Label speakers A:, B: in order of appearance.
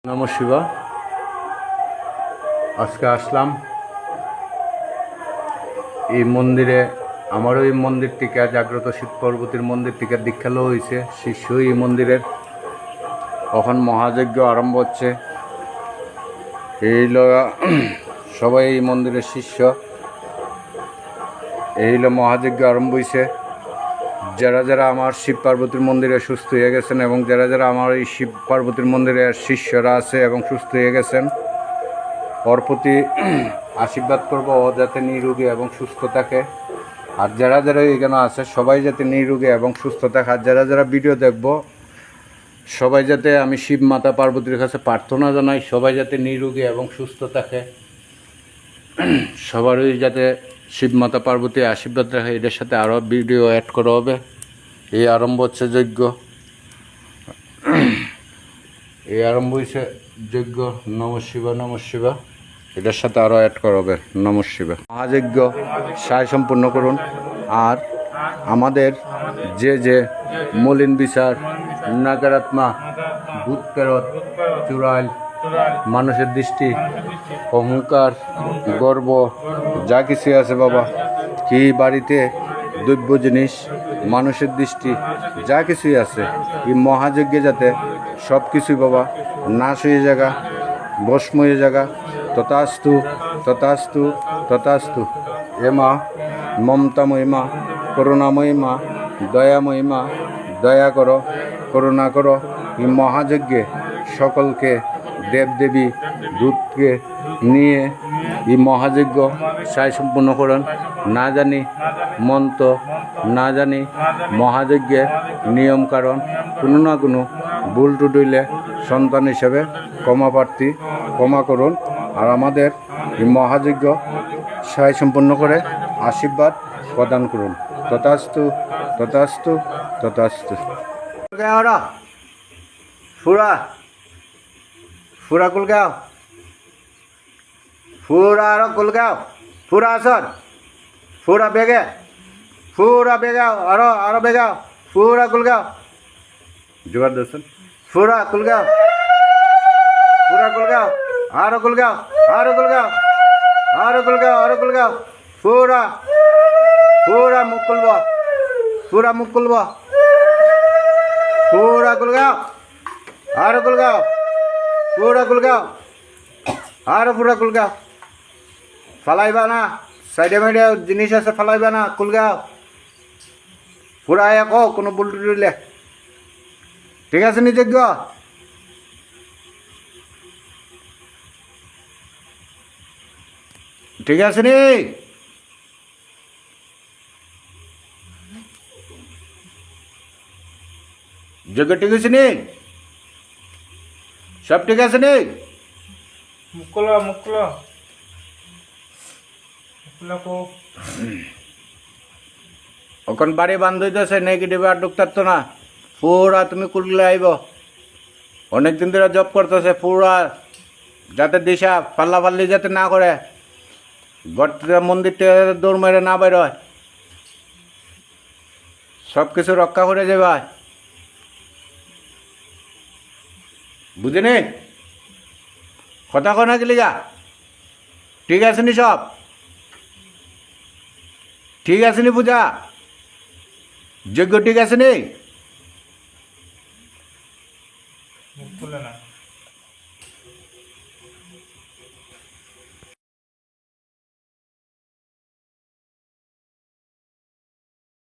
A: নমঃ শিবা। আজকে আসলাম এই মন্দিরে। আমারও এই মন্দির থেকে জাগ্রত শিব পার্বতীর মন্দির থেকে দীক্ষা লো হয়েছে শিষ্য এই মন্দিরের। এখন মহাযজ্ঞ আরম্ভ হচ্ছে। এই সবাই এই মন্দিরের শিষ্য। এই মহাযজ্ঞ আরম্ভ হয়েছে। যারা যারা আমার শিব পার্বতীর মন্দিরে সুস্থ হয়ে গেছেন এবং যারা যারা আমার এই শিব পার্বতীর মন্দিরের শিষ্যরা আছে এবং সুস্থ হয়ে গেছেন, ওর প্রতি আশীর্বাদ করবো ও যাতে নিরোগী এবং সুস্থ থাকে। আর যারা যারা এখানে আছে সবাই যাতে নিরোগী এবং সুস্থ থাকে। আর যারা যারা ভিডিও দেখবো সবাই যাতে, আমি শিব মাতা পার্বতীর কাছে প্রার্থনা জানাই, সবাই যাতে নিরোগী এবং সুস্থ থাকে। সবারই যাতে শিব মাতা পার্বতী আশীর্বাদ রাখে। এদের সাথে আরও ভিডিও অ্যাড করা হবে। এই আরম্ভ হচ্ছে যজ্ঞ। এই আরম্ভ হয়েছে যজ্ঞ। নমঃ শিবা নমঃ শিবা। এটার সাথে আরও অ্যাড করা হবে নমঃ শিবা। মহাযজ্ঞ সায় সম্পূর্ণ করুন। আর আমাদের যে যে মলিন বিচার, নাকারাত্মা, ভূত প্রেরত, চুড়াইল, মানুষের দৃষ্টি, অহংকার, গর্ব, যা কিছু আছে বাবা, কি বাড়িতে দ্রব্য জিনিস, মানুষের দৃষ্টি, যা কিছুই আছে এই মহাযজ্ঞে যাতে সব কিছুই বাবা নাশ হয়ে জায়গা, ভস্ম হয়ে জায়গা। তথাস্তু তথাস্তু তথাস্তু। এ মা, মমতাময়ী মা, করুণাময়ী মা, দয়াময়ী মা, দয়া করো, করুণা করো। এই মহাযজ্ঞে সকলকে দেবদেবী দূতকে নিয়ে এই মহাযজ্ঞ সায় সম্পূর্ণ করেন। না জানি মন্ত্র, না জানি মহাযজ্ঞের নিয়ম কারণ, কোনো না কোনো ভুল টুটুইলে সন্তান হিসেবে ক্ষমা প্রার্থী, ক্ষমা করুন। আর আমাদের এই মহাযজ্ঞ সায় সম্পূর্ণ করে আশীর্বাদ প্রদান করুন। তথাস্তু তথাস্তু তথাস্তু। ফুরা ফুরা কুলগাঁও, ফুরা আর কুলগাঁও, ফুরা আসর, ফুরা বেগে, ফুরা বেগাও, আরো বেগাও, ফুরা কুলগাঁও, জোগাড় দর্শন, ফুরা কুলগাঁও, ফুরা কুলগাঁও, আরো কুলগাঁও, আরো কুলগাঁও, আরো কুলগাঁও, আরো কুলগাঁও, ফুরা ফুরা মুখ খুলব, ফুরা মুখ খুলব, ফুরা কুলগাঁও, আরো কুলগাঁও, ফুরা কুলগাঁও, আরো ফুরা কুলগাঁও। ফালাইবা না, সাইডে মাইডে জিনিস আছে ফালাইবা না, কুলগাঁও পুরা এক কোনো বুল টুলে। ঠিক আছে নি যজ্ঞ? ঠিক আছে নি? যজ্ঞ ঠিক আছে নি? সব ঠিক আছে নি?
B: মুকুল মুকুল
A: ওখান বাড়ি বান্ধ হইতেছে, নেগেটিভ আর ঢুকতো না। পুরা তুমি কুলগুলো আইব। অনেকদিন ধরে জব করতেছে, পুরা যাতে দিশা পাল্লা পাল্লি যাতে না করে, ঘর থেকে মন্দির থেকে দৌড় মেরে না বের হয়, সব কিছু রক্ষা করে যাবে। বুঝিনি কথা কনা গেলি গা? ঠিক আছে নি সব? ঠিক আছে নি পূজা? যজ্ঞ ঠিক আছে নি?
B: মুকুল না